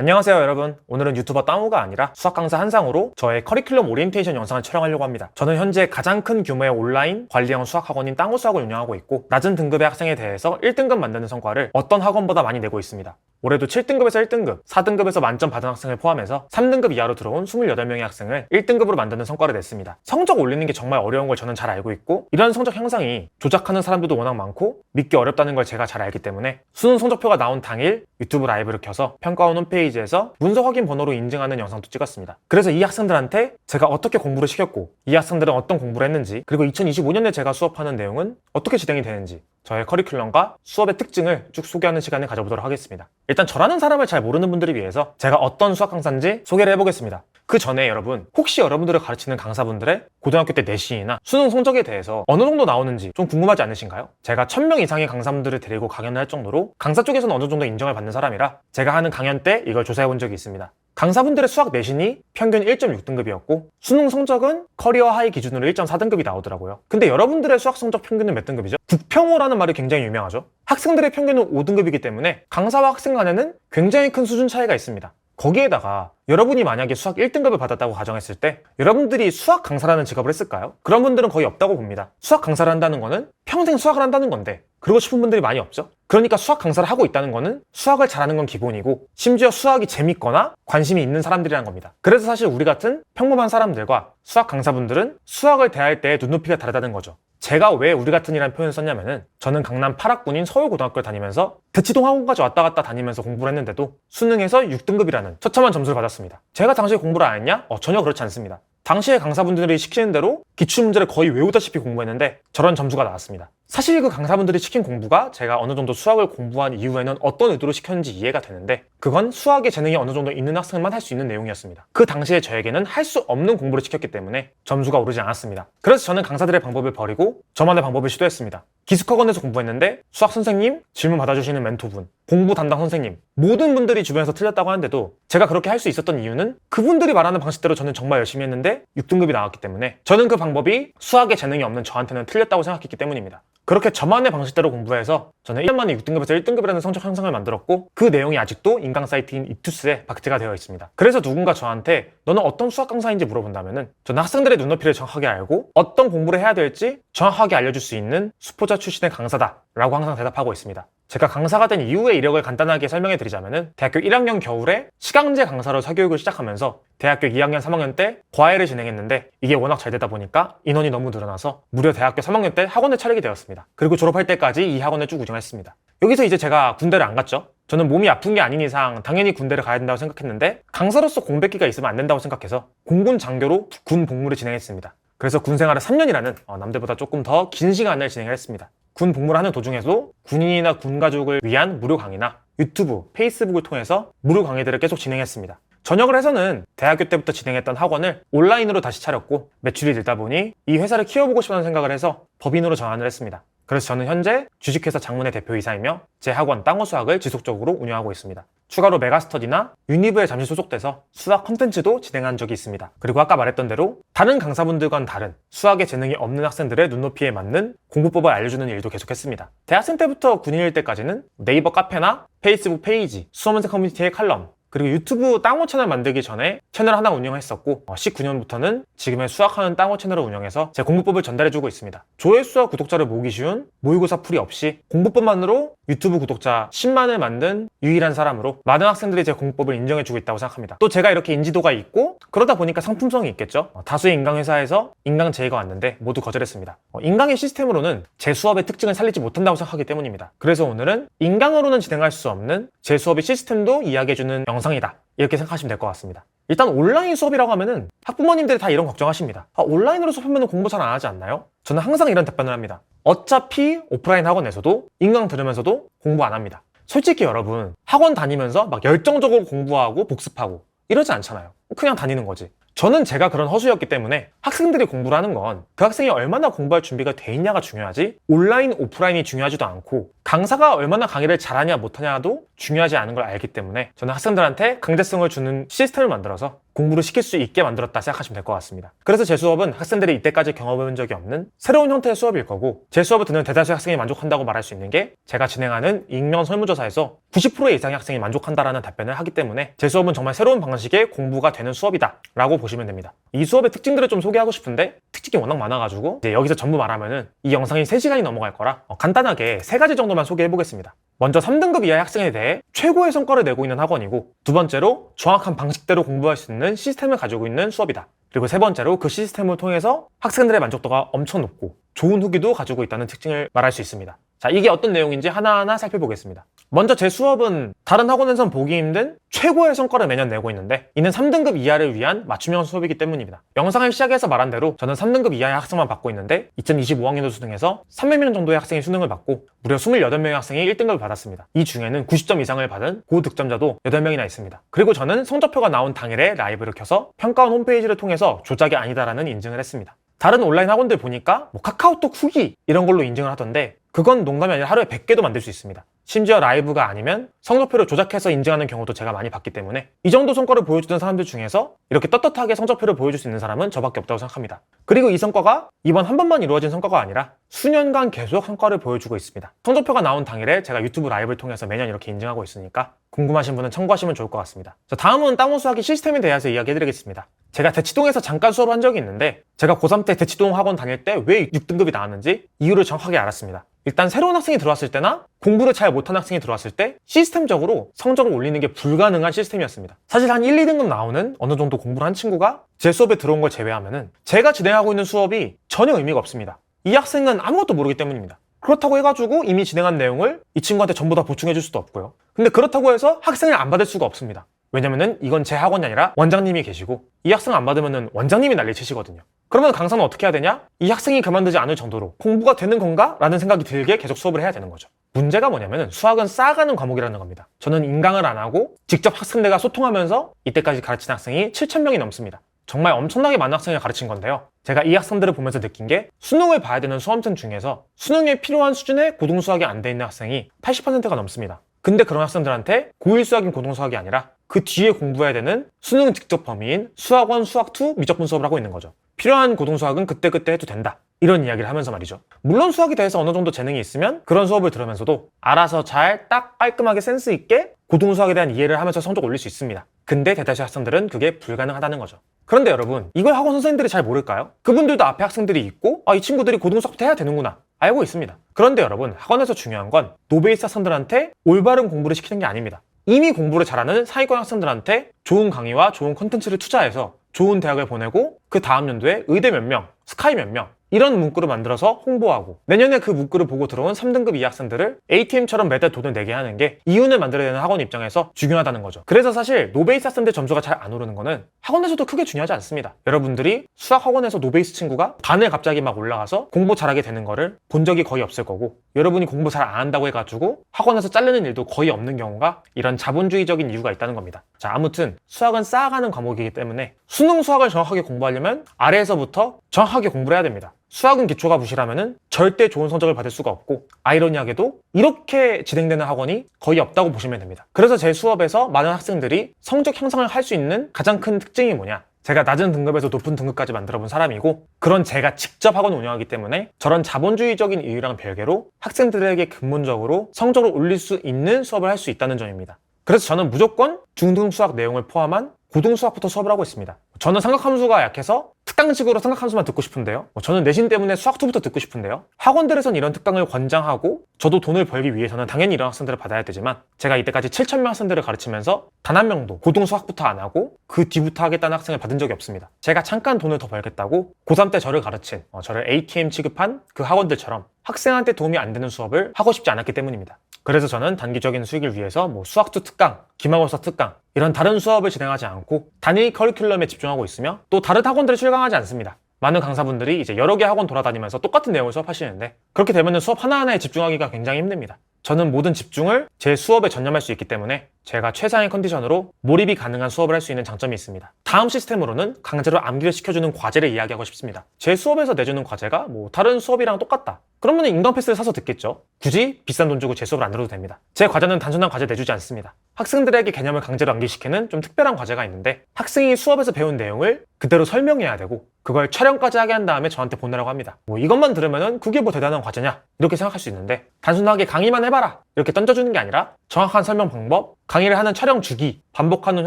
안녕하세요 여러분. 오늘은 유튜버 땅우가 아니라 수학 강사 한상으로 저의 커리큘럼 오리엔테이션 영상을 촬영하려고 합니다. 저는 현재 가장 큰 규모의 온라인 관리형 수학학원인 땅우 수학을 운영하고 있고 낮은 등급의 학생에 대해서 1등급 만드는 성과를 어떤 학원보다 많이 내고 있습니다. 올해도 7등급에서 1등급, 4등급에서 만점 받은 학생을 포함해서 3등급 이하로 들어온 28명의 학생을 1등급으로 만드는 성과를 냈습니다. 성적 올리는 게 정말 어려운 걸 저는 잘 알고 있고 이런 성적 향상이 조작하는 사람들도 워낙 많고 믿기 어렵다는 걸 제가 잘 알기 때문에 수능 성적표가 나온 당일 유튜브 라이브를 켜서 평가원 홈페이지에서 문서 확인 번호로 인증하는 영상도 찍었습니다. 그래서 이 학생들한테 제가 어떻게 공부를 시켰고 이 학생들은 어떤 공부를 했는지 그리고 2025년에 제가 수업하는 내용은 어떻게 진행이 되는지 저의 커리큘럼과 수업의 특징을 쭉 소개하는 시간을 가져보도록 하겠습니다. 일단 저라는 사람을 잘 모르는 분들을 위해서 제가 어떤 수학 강사인지 소개를 해보겠습니다. 그 전에 여러분, 혹시 여러분들을 가르치는 강사분들의 고등학교 때 내신이나 수능 성적에 대해서 어느 정도 나오는지 좀 궁금하지 않으신가요? 제가 1000명 이상의 강사분들을 데리고 강연을 할 정도로 강사 쪽에서는 어느 정도 인정을 받는 사람이라 제가 하는 강연 때 이걸 조사해 본 적이 있습니다. 강사분들의 수학 내신이 평균 1.6등급이었고 수능 성적은 커리어 하이 기준으로 1.4등급이 나오더라고요. 근데 여러분들의 수학 성적 평균은 몇 등급이죠? 국평호라는 말이 굉장히 유명하죠. 학생들의 평균은 5등급이기 때문에 강사와 학생 간에는 굉장히 큰 수준 차이가 있습니다. 거기에다가 여러분이 만약에 수학 1등급을 받았다고 가정했을 때 여러분들이 수학 강사라는 직업을 했을까요? 그런 분들은 거의 없다고 봅니다. 수학 강사를 한다는 거는 평생 수학을 한다는 건데 그러고 싶은 분들이 많이 없죠? 그러니까 수학 강사를 하고 있다는 거는 수학을 잘하는 건 기본이고 심지어 수학이 재밌거나 관심이 있는 사람들이라는 겁니다. 그래서 사실 우리 같은 평범한 사람들과 수학 강사분들은 수학을 대할 때 눈높이가 다르다는 거죠. 제가 왜 우리 같은이라는 표현을 썼냐면은 저는 강남 8학군인 서울고등학교를 다니면서 대치동 학원까지 왔다 갔다 다니면서 공부를 했는데도 수능에서 6등급이라는 처참한 점수를 받았습니다. 제가 당시에 공부를 안 했냐? 전혀 그렇지 않습니다. 당시에 강사분들이 시키는 대로 기출문제를 거의 외우다시피 공부했는데 저런 점수가 나왔습니다. 사실 그 강사분들이 시킨 공부가 제가 어느 정도 수학을 공부한 이후에는 어떤 의도로 시켰는지 이해가 되는데 그건 수학에 재능이 어느 정도 있는 학생만 할 수 있는 내용이었습니다. 그 당시에 저에게는 할 수 없는 공부를 시켰기 때문에 점수가 오르지 않았습니다. 그래서 저는 강사들의 방법을 버리고 저만의 방법을 시도했습니다. 기숙학원에서 공부했는데 수학 선생님, 질문 받아주시는 멘토분, 공부 담당 선생님 모든 분들이 주변에서 틀렸다고 하는데도 제가 그렇게 할 수 있었던 이유는 그분들이 말하는 방식대로 저는 정말 열심히 했는데 6등급이 나왔기 때문에 저는 그 방법이 수학에 재능이 없는 저한테는 틀렸다고 생각했기 때문입니다. 그렇게 저만의 방식대로 공부해서 저는 1년 만에 6등급에서 1등급이라는 성적 향상을 만들었고 그 내용이 아직도 인강 사이트인 이투스에 박제가 되어 있습니다. 그래서 누군가 저한테 너는 어떤 수학 강사인지 물어본다면은 저는 학생들의 눈높이를 정확하게 알고 어떤 공부를 해야 될지 정확하게 알려줄 수 있는 수포자 출신의 강사다 라고 항상 대답하고 있습니다. 제가 강사가 된 이후의 이력을 간단하게 설명해 드리자면은 대학교 1학년 겨울에 시강제 강사로 사교육을 시작하면서 대학교 2학년, 3학년 때 과외를 진행했는데 이게 워낙 잘 되다 보니까 인원이 너무 늘어나서 무려 대학교 3학년 때 학원을 차리게 되었습니다. 그리고 졸업할 때까지 이 학원을 쭉 운영했습니다. 여기서 이제 제가 군대를 안 갔죠. 저는 몸이 아픈 게 아닌 이상 당연히 군대를 가야 된다고 생각했는데 강사로서 공백기가 있으면 안 된다고 생각해서 공군 장교로 군 복무를 진행했습니다. 그래서 군 생활을 3년이라는 남들보다 조금 더 긴 시간을 진행을 했습니다. 군 복무를 하는 도중에도 군인이나 군 가족을 위한 무료 강의나 유튜브, 페이스북을 통해서 무료 강의들을 계속 진행했습니다. 전역을 해서는 대학교 때부터 진행했던 학원을 온라인으로 다시 차렸고 매출이 늘다 보니 이 회사를 키워보고 싶다는 생각을 해서 법인으로 전환을 했습니다. 그래서 저는 현재 주식회사 장문의 대표이사이며 제 학원 땅우 수학을 지속적으로 운영하고 있습니다. 추가로 메가스터디나 유니브에 잠시 소속돼서 수학 콘텐츠도 진행한 적이 있습니다. 그리고 아까 말했던 대로 다른 강사분들과는 다른 수학에 재능이 없는 학생들의 눈높이에 맞는 공부법을 알려주는 일도 계속했습니다. 대학생 때부터 군인일 때까지는 네이버 카페나 페이스북 페이지, 수험생 커뮤니티의 칼럼, 그리고 유튜브 땅우 채널 만들기 전에 채널 하나 운영했었고 19년부터는 지금의 수학하는 땅우 채널을 운영해서 제 공부법을 전달해주고 있습니다. 조회수와 구독자를 모으기 쉬운 모의고사 풀이 없이 공부법만으로 유튜브 구독자 10만을 만든 유일한 사람으로 많은 학생들이 제 공부법을 인정해주고 있다고 생각합니다. 또 제가 이렇게 인지도가 있고 그러다 보니까 상품성이 있겠죠. 다수의 인강회사에서 인강 제의가 왔는데 모두 거절했습니다. 인강의 시스템으로는 제 수업의 특징을 살리지 못한다고 생각하기 때문입니다. 그래서 오늘은 인강으로는 진행할 수 없는 제 수업의 시스템도 이야기해주는 영상이다 이렇게 생각하시면 될 것 같습니다. 일단 온라인 수업이라고 하면은 학부모님들이 다 이런 걱정하십니다. 온라인으로 수업하면 공부 잘 안 하지 않나요? 저는 항상 이런 답변을 합니다. 어차피 오프라인 학원에서도 인강 들으면서도 공부 안 합니다. 솔직히 여러분 학원 다니면서 막 열정적으로 공부하고 복습하고 이러지 않잖아요. 그냥 다니는 거지. 저는 제가 그런 허수였기 때문에 학생들이 공부를 하는 건 그 학생이 얼마나 공부할 준비가 돼 있냐가 중요하지 온라인, 오프라인이 중요하지도 않고 강사가 얼마나 강의를 잘하냐 못하냐도 중요하지 않은 걸 알기 때문에 저는 학생들한테 강제성을 주는 시스템을 만들어서 공부를 시킬 수 있게 만들었다 생각하시면 될 것 같습니다. 그래서 제 수업은 학생들이 이때까지 경험해본 적이 없는 새로운 형태의 수업일 거고, 제 수업을 듣는 대다수의 학생이 만족한다고 말할 수 있는 게 제가 진행하는 익명 설문조사에서 90% 이상의 학생이 만족한다라는 답변을 하기 때문에 제 수업은 정말 새로운 방식의 공부가 되는 수업이다 라고 보시면 됩니다. 이 수업의 특징들을 좀 소개하고 싶은데 특징이 워낙 많아가지고 이제 여기서 전부 말하면은 이 영상이 3시간이 넘어갈 거라 간단하게 3가지 정도만 소개해 보겠습니다. 먼저 3등급 이하의 학생에 대해 최고의 성과를 내고 있는 학원이고, 두 번째로 정확한 방식대로 공부할 수 있는 시스템을 가지고 있는 수업이다. 그리고 세 번째로 그 시스템을 통해서 학생들의 만족도가 엄청 높고 좋은 후기도 가지고 있다는 특징을 말할 수 있습니다. 자, 이게 어떤 내용인지 하나하나 살펴보겠습니다. 먼저 제 수업은 다른 학원에선 보기 힘든 최고의 성과를 매년 내고 있는데, 이는 3등급 이하를 위한 맞춤형 수업이기 때문입니다. 영상을 시작해서 말한 대로 저는 3등급 이하의 학생만 받고 있는데 2025학년도 수능에서 300명 정도의 학생이 수능을 받고 무려 28명의 학생이 1등급을 받았습니다. 이 중에는 90점 이상을 받은 고득점자도 8명이나 있습니다. 그리고 저는 성적표가 나온 당일에 라이브를 켜서 평가원 홈페이지를 통해서 조작이 아니다라는 인증을 했습니다. 다른 온라인 학원들 보니까 카카오톡 후기 이런 걸로 인증을 하던데, 그건 농담이 아니라 하루에 100개도 만들 수 있습니다. 심지어 라이브가 아니면 성적표를 조작해서 인증하는 경우도 제가 많이 봤기 때문에 이 정도 성과를 보여주던 사람들 중에서 이렇게 떳떳하게 성적표를 보여줄 수 있는 사람은 저밖에 없다고 생각합니다. 그리고 이 성과가 이번 한 번만 이루어진 성과가 아니라 수년간 계속 성과를 보여주고 있습니다. 성적표가 나온 당일에 제가 유튜브 라이브를 통해서 매년 이렇게 인증하고 있으니까 궁금하신 분은 참고하시면 좋을 것 같습니다. 자, 다음은 땅우 수학의 시스템에 대해서 이야기해드리겠습니다. 제가 대치동에서 잠깐 수업을 한 적이 있는데, 제가 고3 때 대치동 학원 다닐 때 왜 6등급이 나왔는지 이유를 정확하게 알았습니다. 일단 새로운 학생이 들어왔을 때나 공부를 잘 못한 학생이 들어왔을 때 시스템적으로 성적을 올리는 게 불가능한 시스템이었습니다. 사실 한 1, 2등급 나오는 어느 정도 공부를 한 친구가 제 수업에 들어온 걸 제외하면은 제가 진행하고 있는 수업이 전혀 의미가 없습니다. 이 학생은 아무것도 모르기 때문입니다. 그렇다고 해가지고 이미 진행한 내용을 이 친구한테 전부 다 보충해 줄 수도 없고요. 근데 그렇다고 해서 학생을 안 받을 수가 없습니다. 왜냐면은 이건 제 학원이 아니라 원장님이 계시고, 이 학생 안 받으면은 원장님이 난리 치시거든요. 그러면 강사는 어떻게 해야 되냐? 이 학생이 그만두지 않을 정도로 공부가 되는 건가? 라는 생각이 들게 계속 수업을 해야 되는 거죠. 문제가 뭐냐면은 수학은 쌓아가는 과목이라는 겁니다. 저는 인강을 안 하고 직접 학생들과 소통하면서 이때까지 가르친 학생이 7,000명이 넘습니다. 정말 엄청나게 많은 학생을 가르친 건데요. 제가 이 학생들을 보면서 느낀 게, 수능을 봐야 되는 수험생 중에서 수능에 필요한 수준의 고등수학이 안 돼 있는 학생이 80%가 넘습니다. 근데 그런 학생들한테 고1 수학인 고등수학이 아니라 그 뒤에 공부해야 되는 수능 직접 범위인 수학원, 수학2 미적분 수업을 하고 있는 거죠. 필요한 고등수학은 그때그때 해도 된다, 이런 이야기를 하면서 말이죠. 물론 수학에 대해서 어느 정도 재능이 있으면 그런 수업을 들으면서도 알아서 잘 딱 깔끔하게 센스 있게 고등수학에 대한 이해를 하면서 성적 올릴 수 있습니다. 근데 대다수 학생들은 그게 불가능하다는 거죠. 그런데 여러분, 이걸 학원 선생님들이 잘 모를까요? 그분들도 앞에 학생들이 있고, 이 친구들이 고등수학부터 해야 되는구나 알고 있습니다. 그런데 여러분, 학원에서 중요한 건 노베이스 학생들한테 올바른 공부를 시키는 게 아닙니다. 이미 공부를 잘하는 상위권 학생들한테 좋은 강의와 좋은 콘텐츠를 투자해서 좋은 대학을 보내고, 그 다음 연도에 의대 몇 명, 스카이 몇 명, 이런 문구를 만들어서 홍보하고, 내년에 그 문구를 보고 들어온 3등급 이 학생들을 ATM처럼 매달 돈을 내게 하는 게 이윤을 만들어야 되는 학원 입장에서 중요하다는 거죠. 그래서 사실 노베이스 학생들 점수가 잘 안 오르는 거는 학원에서도 크게 중요하지 않습니다. 여러분들이 수학 학원에서 노베이스 친구가 반을 갑자기 막 올라가서 공부 잘하게 되는 거를 본 적이 거의 없을 거고, 여러분이 공부 잘 안 한다고 해가지고 학원에서 자르는 일도 거의 없는 경우가 이런 자본주의적인 이유가 있다는 겁니다. 자, 아무튼 수학은 쌓아가는 과목이기 때문에 수능 수학을 정확하게 공부하려면 아래에서부터 정확하게 공부를 해야 됩니다. 수학은 기초가 부실하면은 절대 좋은 성적을 받을 수가 없고, 아이러니하게도 이렇게 진행되는 학원이 거의 없다고 보시면 됩니다. 그래서 제 수업에서 많은 학생들이 성적 향상을 할 수 있는 가장 큰 특징이 뭐냐? 제가 낮은 등급에서 높은 등급까지 만들어 본 사람이고, 그런 제가 직접 학원 운영하기 때문에 저런 자본주의적인 이유랑 별개로 학생들에게 근본적으로 성적을 올릴 수 있는 수업을 할 수 있다는 점입니다. 그래서 저는 무조건 중등 수학 내용을 포함한 고등 수학부터 수업을 하고 있습니다. 저는 삼각함수가 약해서 특강식으로 삼각함수만 듣고 싶은데요. 저는 내신 때문에 수학2부터 듣고 싶은데요. 학원들에선 이런 특강을 권장하고, 저도 돈을 벌기 위해서는 당연히 이런 학생들을 받아야 되지만, 제가 이때까지 7,000명 학생들을 가르치면서 단 한 명도 고등 수학부터 안 하고 그 뒤부터 하겠다는 학생을 받은 적이 없습니다. 제가 잠깐 돈을 더 벌겠다고 고3 때 저를 가르친, 저를 ATM 취급한 그 학원들처럼 학생한테 도움이 안 되는 수업을 하고 싶지 않았기 때문입니다. 그래서 저는 단기적인 수익을 위해서 수학2 특강, 기말고사 특강, 이런 다른 수업을 진행하지 않고 단일 커리큘럼에 집중하고 있으며, 또 다른 학원들을 출강하지 않습니다. 많은 강사분들이 이제 여러 개 학원 돌아다니면서 똑같은 내용을 수업하시는데, 그렇게 되면 수업 하나하나에 집중하기가 굉장히 힘듭니다. 저는 모든 집중을 제 수업에 전념할 수 있기 때문에 제가 최상의 컨디션으로 몰입이 가능한 수업을 할 수 있는 장점이 있습니다. 다음 시스템으로는 강제로 암기를 시켜주는 과제를 이야기하고 싶습니다. 제 수업에서 내주는 과제가 다른 수업이랑 똑같다. 그러면 인강 패스를 사서 듣겠죠. 굳이 비싼 돈 주고 제 수업을 안 들어도 됩니다. 제 과제는 단순한 과제 내주지 않습니다. 학생들에게 개념을 강제로 암기시키는 좀 특별한 과제가 있는데 학생이 수업에서 배운 내용을 그대로 설명해야 되고 그걸 촬영까지 하게 한 다음에 저한테 보내라고 합니다. 이것만 들으면은 그게 대단한 과제냐? 이렇게 생각할 수 있는데 단순하게 강의만 해봐라 이렇게 던져주는 게 아니라 정확한 설명 방법, 강의를 하는 촬영 주기, 반복하는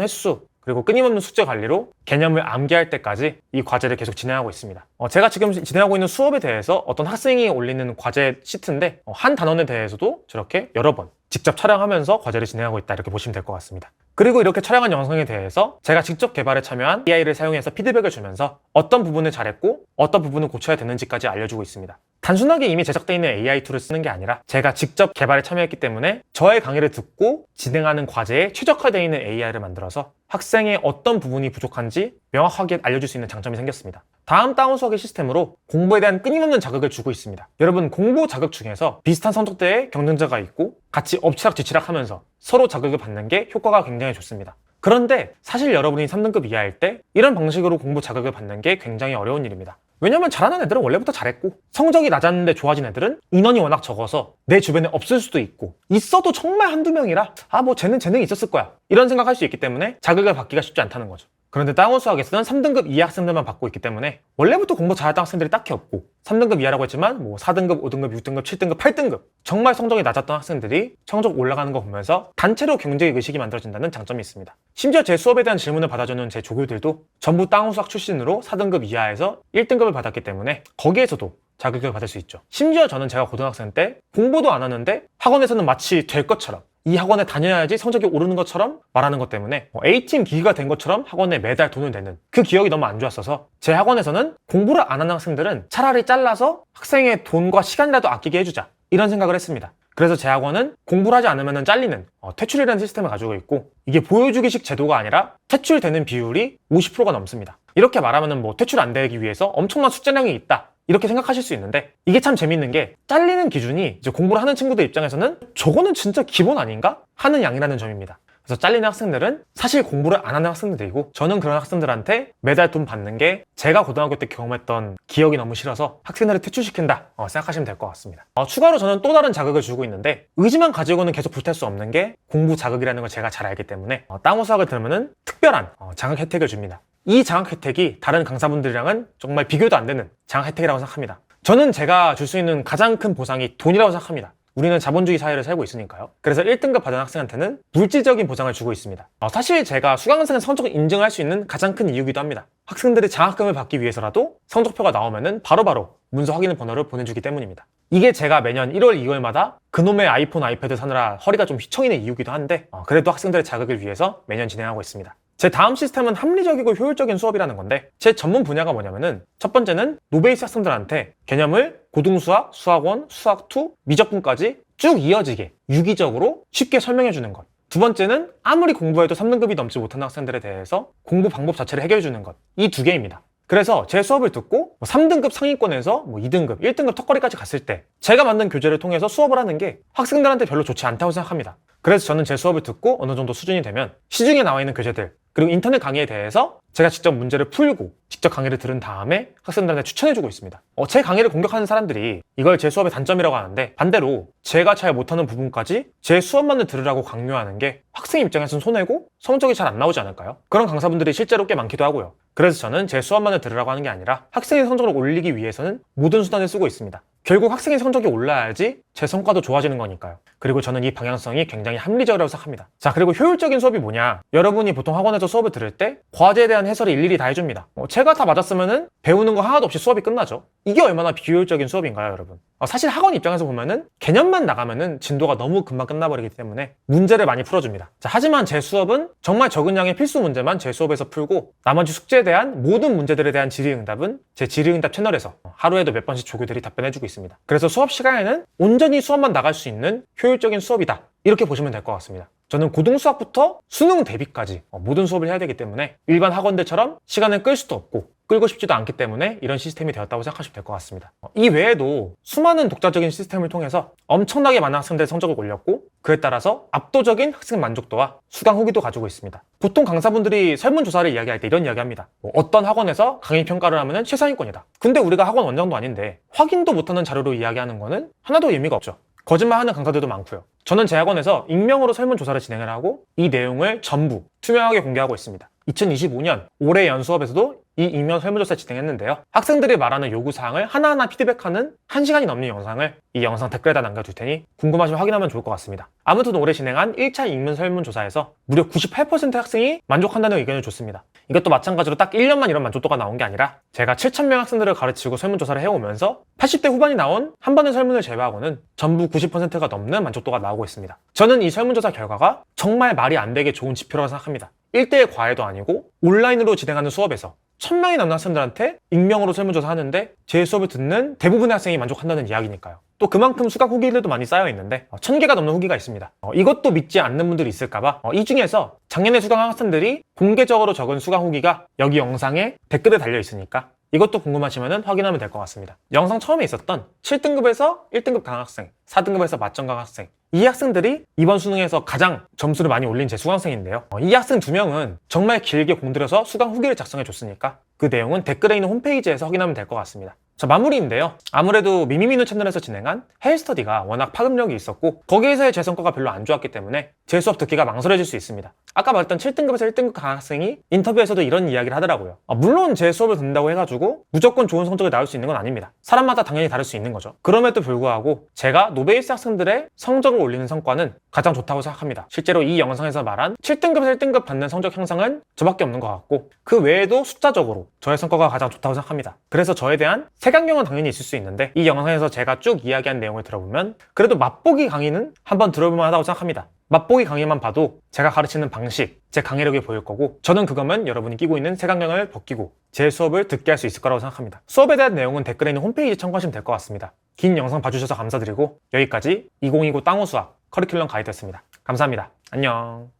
횟수, 그리고 끊임없는 숙제 관리로 개념을 암기할 때까지 이 과제를 계속 진행하고 있습니다. 제가 지금 진행하고 있는 수업에 대해서 어떤 학생이 올리는 과제 시트인데 한 단원에 대해서도 저렇게 여러 번 직접 촬영하면서 과제를 진행하고 있다 이렇게 보시면 될 것 같습니다. 그리고 이렇게 촬영한 영상에 대해서 제가 직접 개발에 참여한 AI를 사용해서 피드백을 주면서 어떤 부분을 잘했고 어떤 부분을 고쳐야 되는지까지 알려주고 있습니다. 단순하게 이미 제작되어 있는 AI 툴을 쓰는 게 아니라 제가 직접 개발에 참여했기 때문에 저의 강의를 듣고 진행하는 과제에 최적화되어 있는 AI를 만들어서 학생의 어떤 부분이 부족한지 명확하게 알려줄 수 있는 장점이 생겼습니다. 다음 다운수학의 시스템으로 공부에 대한 끊임없는 자극을 주고 있습니다. 여러분, 공부 자극 중에서 비슷한 성적대의 경쟁자가 있고 같이 엎치락뒤치락 하면서 서로 자극을 받는 게 효과가 굉장히 좋습니다. 그런데 사실 여러분이 3등급 이하일 때 이런 방식으로 공부 자극을 받는 게 굉장히 어려운 일입니다. 왜냐면 잘하는 애들은 원래부터 잘했고 성적이 낮았는데 좋아진 애들은 인원이 워낙 적어서 내 주변에 없을 수도 있고 있어도 정말 한두 명이라 쟤는 재능이 있었을 거야 이런 생각할 수 있기 때문에 자극을 받기가 쉽지 않다는 거죠. 그런데 다운수학에서는 3등급 이하 학생들만 받고 있기 때문에 원래부터 공부 잘했던 학생들이 딱히 없고 3등급 이하라고 했지만 4등급, 5등급, 6등급, 7등급, 8등급 정말 성적이 낮았던 학생들이 성적 올라가는 거 보면서 단체로 경쟁 의식이 만들어진다는 장점이 있습니다. 심지어 제 수업에 대한 질문을 받아주는 제 조교들도 전부 다운수학 출신으로 4등급 이하에서 1등급을 받았기 때문에 거기에서도 자극을 받을 수 있죠. 심지어 저는 제가 고등학생 때 공부도 안 하는데 학원에서는 마치 될 것처럼 이 학원에 다녀야지 성적이 오르는 것처럼 말하는 것 때문에 A팀 기기가 된 것처럼 학원에 매달 돈을 내는 그 기억이 너무 안 좋았어서 제 학원에서는 공부를 안 하는 학생들은 차라리 잘라서 학생의 돈과 시간이라도 아끼게 해주자 이런 생각을 했습니다. 그래서 제 학원은 공부를 하지 않으면 잘리는 퇴출이라는 시스템을 가지고 있고 이게 보여주기식 제도가 아니라 퇴출되는 비율이 50%가 넘습니다. 이렇게 말하면 퇴출 안 되기 위해서 엄청난 숙제량이 있다 이렇게 생각하실 수 있는데 이게 참 재밌는 게 잘리는 기준이 이제 공부를 하는 친구들 입장에서는 저거는 진짜 기본 아닌가? 하는 양이라는 점입니다. 그래서 잘리는 학생들은 사실 공부를 안 하는 학생들이고 저는 그런 학생들한테 매달 돈 받는 게 제가 고등학교 때 경험했던 기억이 너무 싫어서 학생들을 퇴출시킨다 생각하시면 될 것 같습니다. 추가로 저는 또 다른 자극을 주고 있는데 의지만 가지고는 계속 불탈 수 없는 게 공부 자극이라는 걸 제가 잘 알기 때문에 다운수학을 들으면 특별한 장학 혜택을 줍니다. 이 장학 혜택이 다른 강사분들이랑은 정말 비교도 안 되는 장학 혜택이라고 생각합니다. 저는 제가 줄 수 있는 가장 큰 보상이 돈이라고 생각합니다. 우리는 자본주의 사회를 살고 있으니까요. 그래서 1등급 받은 학생한테는 물질적인 보상을 주고 있습니다. 사실 제가 수강생 성적 인증을 할 수 있는 가장 큰 이유기도 합니다. 학생들이 장학금을 받기 위해서라도 성적표가 나오면은 바로바로 문서 확인 번호를 보내주기 때문입니다. 이게 제가 매년 1월, 2월마다 그놈의 아이폰, 아이패드 사느라 허리가 좀 휘청이는 이유기도 한데 그래도 학생들의 자극을 위해서 매년 진행하고 있습니다. 제 다음 시스템은 합리적이고 효율적인 수업이라는 건데 제 전문 분야가 뭐냐면은 첫 번째는 노베이스 학생들한테 개념을 고등수학, 수학원, 수학2, 미적분까지 쭉 이어지게 유기적으로 쉽게 설명해 주는 것. 두 번째는 아무리 공부해도 3등급이 넘지 못하는 학생들에 대해서 공부 방법 자체를 해결해 주는 것. 이 두 개입니다. 그래서 제 수업을 듣고 3등급 상위권에서 2등급, 1등급 턱걸이까지 갔을 때 제가 만든 교재를 통해서 수업을 하는 게 학생들한테 별로 좋지 않다고 생각합니다. 그래서 저는 제 수업을 듣고 어느 정도 수준이 되면 시중에 나와 있는 교재들 그리고 인터넷 강의에 대해서 제가 직접 문제를 풀고 직접 강의를 들은 다음에 학생들한테 추천해주고 있습니다. 제 강의를 공격하는 사람들이 이걸 제 수업의 단점이라고 하는데 반대로 제가 잘 못하는 부분까지 제 수업만을 들으라고 강요하는 게 학생 입장에서는 손해고 성적이 잘 안 나오지 않을까요? 그런 강사분들이 실제로 꽤 많기도 하고요. 그래서 저는 제 수업만을 들으라고 하는 게 아니라 학생의 성적을 올리기 위해서는 모든 수단을 쓰고 있습니다. 결국 학생의 성적이 올라야지 제 성과도 좋아지는 거니까요. 그리고 저는 이 방향성이 굉장히 합리적이라고 생각합니다. 자, 그리고 효율적인 수업이 뭐냐? 여러분이 보통 학원에서 수업을 들을 때 과제에 대한 해설을 일일이 다 해줍니다. 제가 다 맞았으면은 배우는 거 하나도 없이 수업이 끝나죠. 이게 얼마나 비효율적인 수업인가요, 여러분? 사실 학원 입장에서 보면은 개념만 나가면은 진도가 너무 금방 끝나버리기 때문에 문제를 많이 풀어줍니다. 자, 하지만 제 수업은 정말 적은 양의 필수 문제만 제 수업에서 풀고 나머지 숙제에 대한 모든 문제들에 대한 질의응답은 제 질의응답 채널에서 하루에도 몇 번씩 조교들이 답변해주고 있습니다. 그래서 수업 시간에는 온전히 수업만 나갈 수 있는 효율적인 수업이다. 이렇게 보시면 될 것 같습니다. 저는 고등수학부터 수능 대비까지 모든 수업을 해야 되기 때문에 일반 학원들처럼 시간을 끌 수도 없고 끌고 싶지도 않기 때문에 이런 시스템이 되었다고 생각하시면 될 것 같습니다. 이 외에도 수많은 독자적인 시스템을 통해서 엄청나게 많은 학생들의 성적을 올렸고 그에 따라서 압도적인 학생 만족도와 수강 후기도 가지고 있습니다. 보통 강사분들이 설문조사를 이야기할 때 이런 이야기합니다. 어떤 학원에서 강의 평가를 하면 최상위권이다. 근데 우리가 학원 원장도 아닌데 확인도 못하는 자료로 이야기하는 거는 하나도 의미가 없죠. 거짓말하는 강사들도 많고요. 저는 제 학원에서 익명으로 설문조사를 진행을 하고 이 내용을 전부 투명하게 공개하고 있습니다. 2025년 올해 연수업에서도 이 익명 설문조사를 진행했는데요. 학생들이 말하는 요구사항을 하나하나 피드백하는 1시간이 넘는 영상을 이 영상 댓글에다 남겨둘 테니 궁금하시면 확인하면 좋을 것 같습니다. 아무튼 올해 진행한 1차 익명 설문조사에서 무려 98%의 학생이 만족한다는 의견을 줬습니다. 이것도 마찬가지로 딱 1년만 이런 만족도가 나온 게 아니라 제가 7,000명 학생들을 가르치고 설문조사를 해오면서 80대 후반이 나온 한 번의 설문을 제외하고는 전부 90%가 넘는 만족도가 나오고 있습니다. 저는 이 설문조사 결과가 정말 말이 안 되게 좋은 지표라고 생각합니다. 1대1 과외도 아니고 온라인으로 진행하는 수업에서 1,000명이 넘는 학생들한테 익명으로 설문조사 하는데 제 수업을 듣는 대부분의 학생이 만족한다는 이야기니까요. 또 그만큼 수강 후기들도 많이 쌓여 있는데 1,000개가 넘는 후기가 있습니다. 이것도 믿지 않는 분들이 있을까봐 이 중에서 작년에 수강한 학생들이 공개적으로 적은 수강 후기가 여기 영상에 댓글에 달려 있으니까 이것도 궁금하시면 확인하면 될 것 같습니다. 영상 처음에 있었던 7등급에서 1등급 강학생, 4등급에서 맞점 강학생, 이 학생들이 이번 수능에서 가장 점수를 많이 올린 제 수강생인데요. 이 학생 2명은 정말 길게 공들여서 수강 후기를 작성해 줬으니까 그 내용은 댓글에 있는 홈페이지에서 확인하면 될 것 같습니다. 자, 마무리인데요. 아무래도 미미미누 채널에서 진행한 헤일스터디가 워낙 파급력이 있었고 거기에서의 제 성과가 별로 안 좋았기 때문에 제 수업 듣기가 망설여질 수 있습니다. 아까 말했던 7등급에서 1등급 강학생이 인터뷰에서도 이런 이야기를 하더라고요. 물론 제 수업을 듣는다고 해가지고 무조건 좋은 성적이 나올 수 있는 건 아닙니다. 사람마다 당연히 다를 수 있는 거죠. 그럼에도 불구하고 제가 노베이스 학생들의 성적을 올리는 성과는 가장 좋다고 생각합니다. 실제로 이 영상에서 말한 7등급에서 1등급 받는 성적 향상은 저밖에 없는 것 같고 그 외에도 숫자적으로 저의 성과가 가장 좋다고 생각합니다. 그래서 저에 대한 색안경은 당연히 있을 수 있는데 이 영상에서 제가 쭉 이야기한 내용을 들어보면 그래도 맛보기 강의는 한번 들어볼 만하다고 생각합니다. 맛보기 강의만 봐도 제가 가르치는 방식, 제 강의력이 보일 거고 저는 그거면 여러분이 끼고 있는 색안경을 벗기고 제 수업을 듣게 할 수 있을 거라고 생각합니다. 수업에 대한 내용은 댓글에 있는 홈페이지 참고하시면 될 것 같습니다. 긴 영상 봐주셔서 감사드리고 여기까지 2029 땅호 수학 커리큘럼 가이드였습니다. 감사합니다. 안녕.